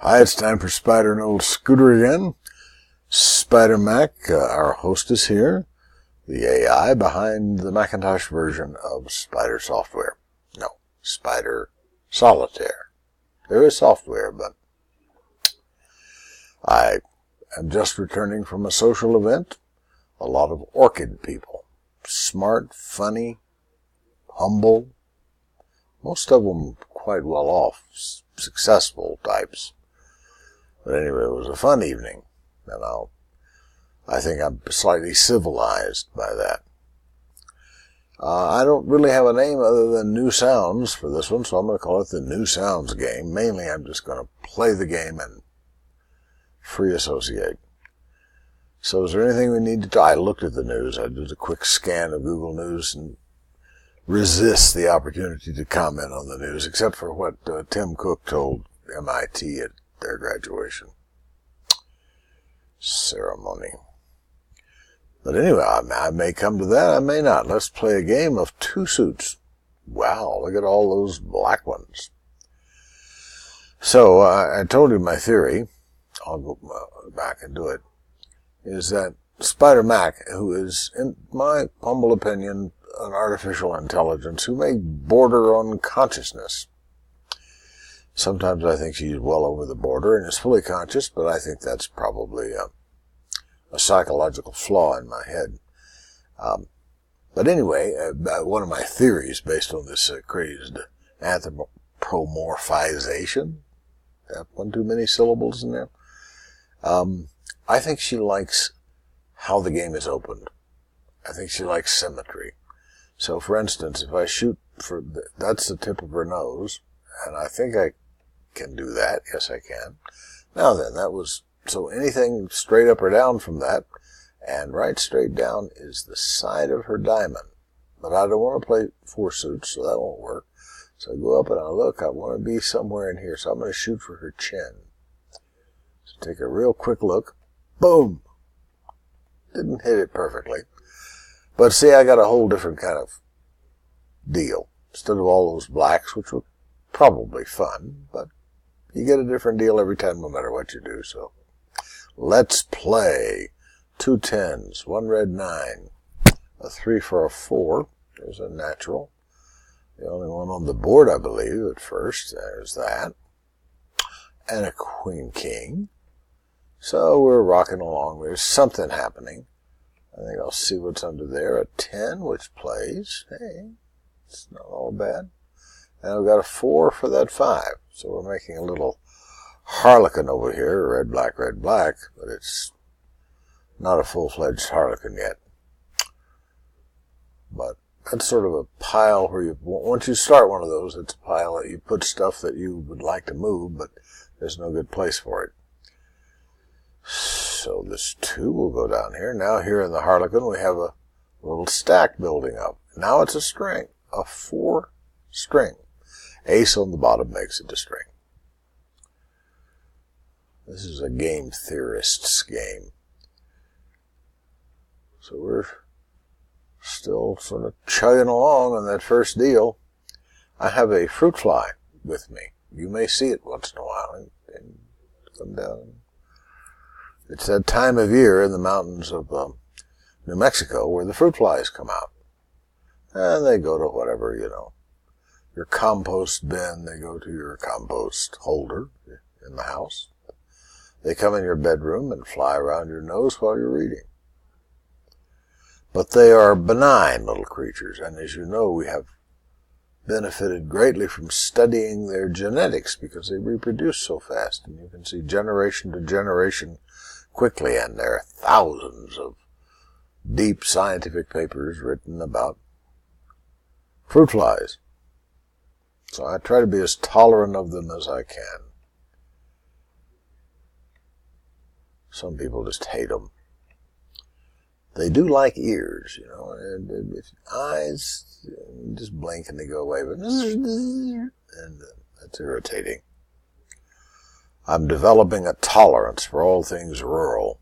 Hi, it's time for Spider and Olde Scooter again. Spider Mac, our host, is here. The AI behind the Macintosh version of Spider software. No, Spider Solitaire. There is software, but I am just returning from a social event. A lot of orchid people. Smart, funny, humble. Most of them quite well off, successful types. But anyway, it was a fun evening, and I think I'm slightly civilized by that. I don't really have a name other than New Sounds for this one, so I'm going to call it the New Sounds game. Mainly, I'm just going to play the game and free associate. So is there anything we need to talk? I looked at the news. I did a quick scan of Google News and resist the opportunity to comment on the news, except for what Tim Cook told MIT at their graduation ceremony. But anyway, I may come to that, I may not. Let's play a game of two suits. Wow, look at all those black ones. So, I told you my theory. I'll go back and do it. Is that Spider Mac, who is, in my humble opinion, an artificial intelligence who may border on consciousness. Sometimes I think she's well over the border and is fully conscious, but I think that's probably a psychological flaw in my head. But anyway, one of my theories based on this crazed anthropomorphization, one too many syllables in there, I think she likes how the game is opened. I think she likes symmetry. So, for instance, if I shoot for, that's the tip of her nose, and I think I can do that. Yes, I can. Now then, that was, so anything straight up or down from that, and right straight down is the side of her diamond. But I don't want to play four suits, so that won't work. So I go up and I look, I want to be somewhere in here, so I'm going to shoot for her chin. So take a real quick look. Boom! Didn't hit it perfectly. But see, I got a whole different kind of deal. Instead of all those blacks, which were probably fun, but you get a different deal every time no matter what you do, so. Let's play. 2 10s, 1 red 9, a 3 for a 4. There's a natural. The only one on the board, I believe, at first. There's that. And a queen king. So we're rocking along. There's something happening. I think I'll see what's under there. A 10, which plays. Hey, it's not all bad. And I've got a 4 for that 5. So we're making a little harlequin over here, red, black, but it's not a full-fledged harlequin yet. But that's sort of a pile where you, once you start one of those, it's a pile that you put stuff that you would like to move, but there's no good place for it. So this 2 will go down here. Now here in the harlequin, we have a little stack building up. Now it's a string, a 4 string. Ace on the bottom makes it a string. This is a game theorist's game. So we're still sort of chugging along on that first deal. I have a fruit fly with me. You may see it once in a while and come down. It's that time of year in the mountains of New Mexico where the fruit flies come out. And they go to whatever, your compost bin. They go to your compost holder in the house. They come in your bedroom and fly around your nose while you're reading. But they are benign little creatures, and as you know, we have benefited greatly from studying their genetics because they reproduce so fast, and you can see generation to generation quickly, and there are thousands of deep scientific papers written about fruit flies. So I try to be as tolerant of them as I can. Some people just hate them. They do like ears, and if eyes, just blink and they go away, but and that's irritating. I'm developing a tolerance for all things rural.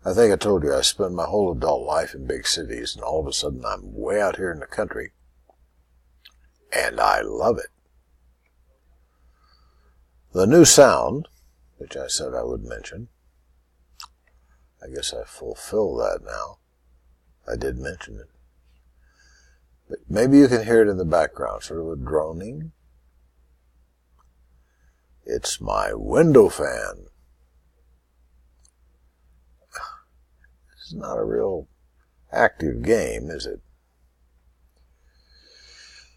I think I told you I spent my whole adult life in big cities, and all of a sudden I'm way out here in the country, and I love it. The new sound, which I said I would mention, I guess I fulfill that now. I did mention it. But maybe you can hear it in the background, sort of a droning. It's my window fan. This is not a real active game, is it?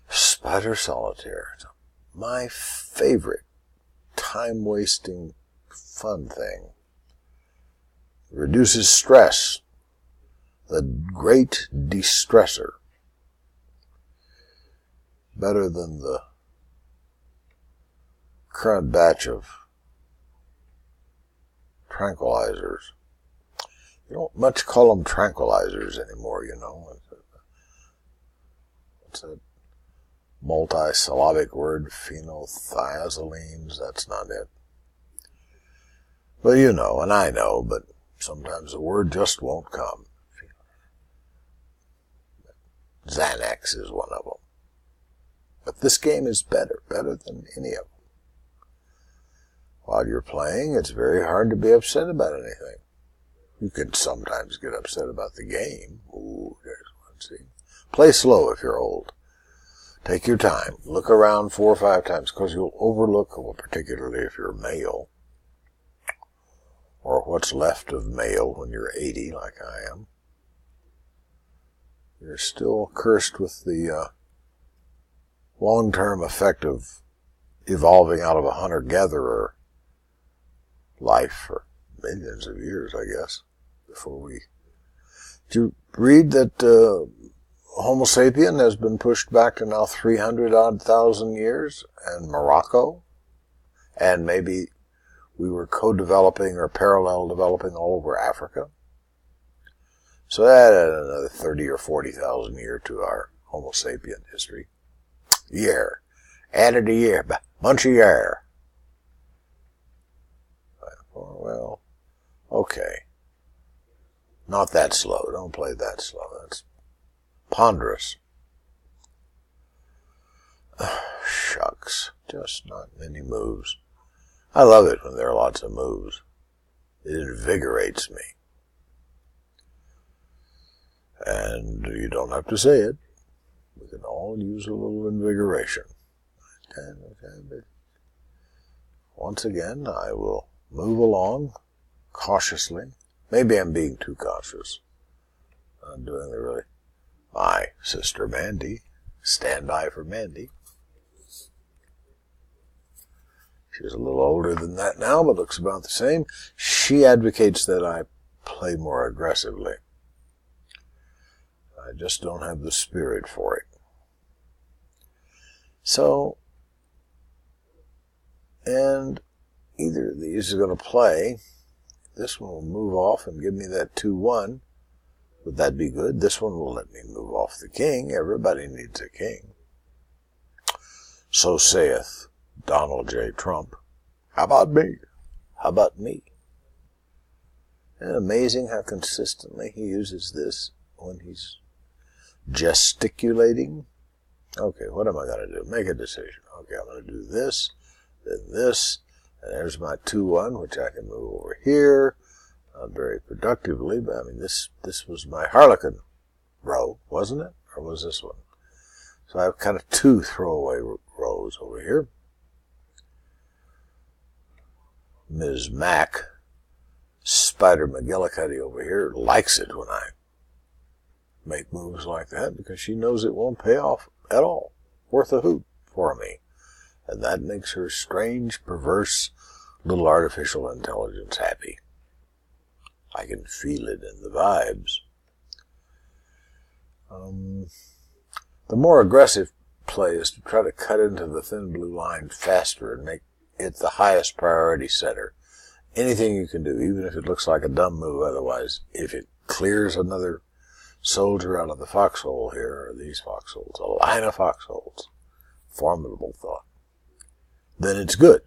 Spider Solitaire. It's my favorite time-wasting fun thing. Reduces stress. The great de-stressor. Better than the current batch of tranquilizers. You don't much call them tranquilizers anymore, you know. What's that multi-syllabic word? Phenothiazolines? That's not it. But you know, and I know, but sometimes the word just won't come. Xanax is one of them. But this game is better than any of them. While you're playing, it's very hard to be upset about anything. You can sometimes get upset about the game. Ooh, there's one, see. Play slow if you're old. Take your time. Look around 4 or 5 times, because you'll overlook, well, particularly if you're male, or what's left of male when you're 80, like I am. You're still cursed with the long-term effect of evolving out of a hunter-gatherer life for millions of years, I guess, before we... Did you read that Homo sapien has been pushed back to now 300-odd thousand years, and Morocco, and maybe we were co-developing or parallel developing all over Africa? So that added another 30 or 40,000 years to our Homo sapien history. Year. Added a year. Bunch of year. Well, okay. Not that slow. Don't play that slow. That's ponderous. Shucks. Just not many moves. I love it when there are lots of moves. It invigorates me. And you don't have to say it. We can all use a little invigoration. Once again, I will move along cautiously. Maybe I'm being too cautious. I'm doing the really... My sister Mandy. Stand by for Mandy. She's a little older than that now, but looks about the same. She advocates that I play more aggressively. I just don't have the spirit for it. So, and either of these is going to play. This one will move off and give me that 2-1. Would that be good? This one will let me move off the king. Everybody needs a king. So saith Donald J. Trump. How about me? How about me? And amazing how consistently he uses this when he's gesticulating. Okay, what am I going to do? Make a decision. Okay, I'm going to do this, then this, and there's my 2-1, which I can move over here. Not very productively, but I mean, this was my Harlequin row, wasn't it? Or was this one? So I have kind of 2 throwaway rows over here. Ms. Mac, Spider McGillicuddy over here, likes it when I make moves like that because she knows it won't pay off at all. Worth a hoot for me. And that makes her strange, perverse, little artificial intelligence happy. I can feel it in the vibes. The more aggressive play is to try to cut into the thin blue line faster and make it the highest priority setter. Anything you can do, even if it looks like a dumb move otherwise, if it clears another soldier out of the foxhole here, or these foxholes, a line of foxholes, formidable thought, then it's good.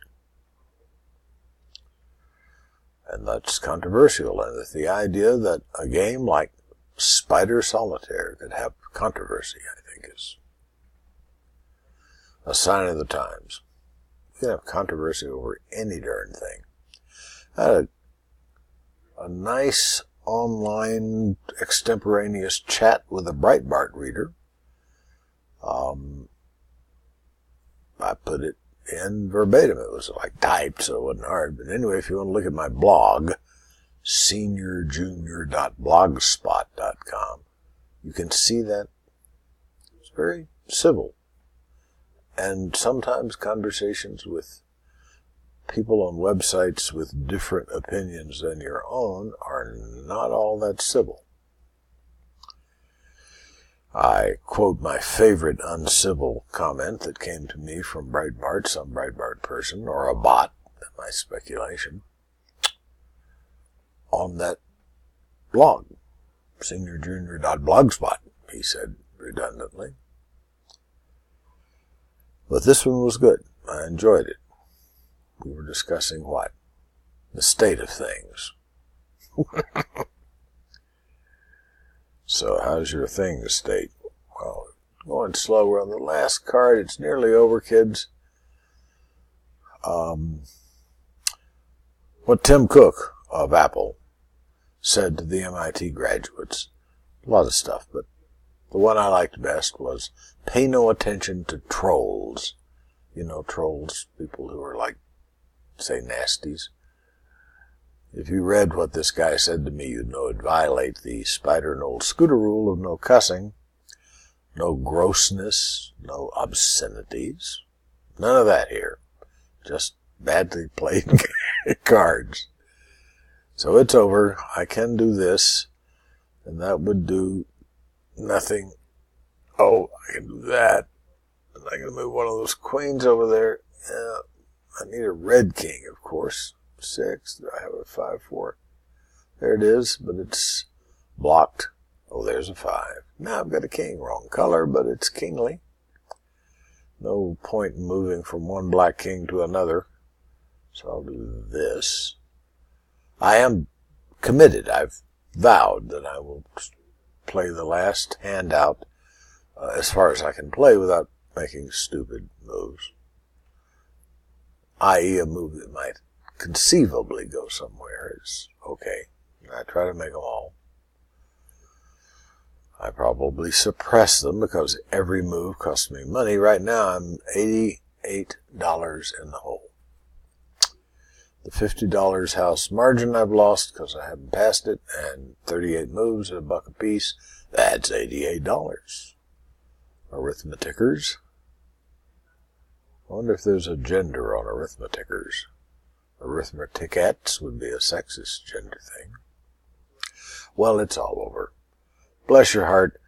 And that's controversial, and the idea that a game like Spider Solitaire could have controversy, I think, is a sign of the times. can have controversy over any darn thing. I had a nice online extemporaneous chat with a Breitbart reader. I put it in verbatim. It was like typed, so it wasn't hard. But anyway, if you want to look at my blog, seniorjunior.blogspot.com, you can see that it's very civil. And sometimes conversations with people on websites with different opinions than your own are not all that civil. I quote my favorite uncivil comment that came to me from Breitbart, some Breitbart person, or a bot, my speculation, on that blog, seniorjunior.blogspot, he said redundantly. But this one was good. I enjoyed it. We were discussing what? The state of things. So how's your things state? Well, going slow. We're on the last card. It's nearly over, kids. What Tim Cook of Apple said to the MIT graduates, a lot of stuff, but the one I liked best was, pay no attention to trolls. You know, trolls, people who are like, say, nasties. If you read what this guy said to me, you'd know it'd violate the Spider and Olde Scooter rule of no cussing, no grossness, no obscenities. None of that here. Just badly played cards. So it's over. I can do this, and that would do nothing. Oh, I can do that. And I can move one of those queens over there. Yeah, I need a red king, of course. 6. Do I have a 5-4? There it is, but it's blocked. Oh, there's a 5. Now I've got a king. Wrong color, but it's kingly. No point in moving from one black king to another. So I'll do this. I am committed. I've vowed that I will play the last hand out as far as I can play without making stupid moves. I.e. a move that might conceivably go somewhere is okay. I try to make them all. I probably suppress them because every move costs me money. Right now I'm $88 in the hole. The $50 house margin I've lost because I haven't passed it, and 38 moves at $1 a piece. That's $88. Arithmeticers. I wonder if there's a gender on arithmeticers. Arithmeticettes would be a sexist gender thing. Well, it's all over. Bless your heart.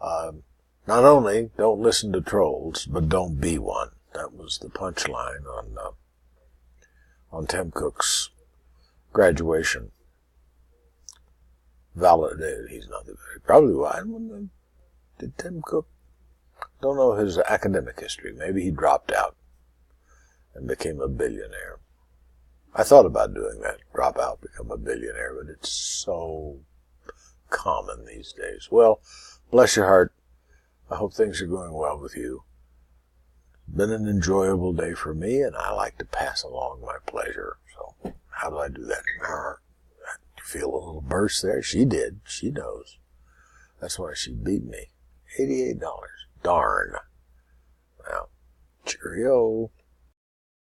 Not only don't listen to trolls, but don't be one. That was the punchline on Tim Cook's graduation. Validated. He's not probably why. Did Tim Cook? Don't know his academic history. Maybe he dropped out and became a billionaire. I thought about doing that. Drop out, become a billionaire, but it's so common these days. Well, bless your heart. I hope things are going well with you. It's been an enjoyable day for me, and I like to pass along my pleasure. So how do I do that? You feel a little burst there? She did. She knows. That's why she beat me. $88. Darn. Well, cheerio.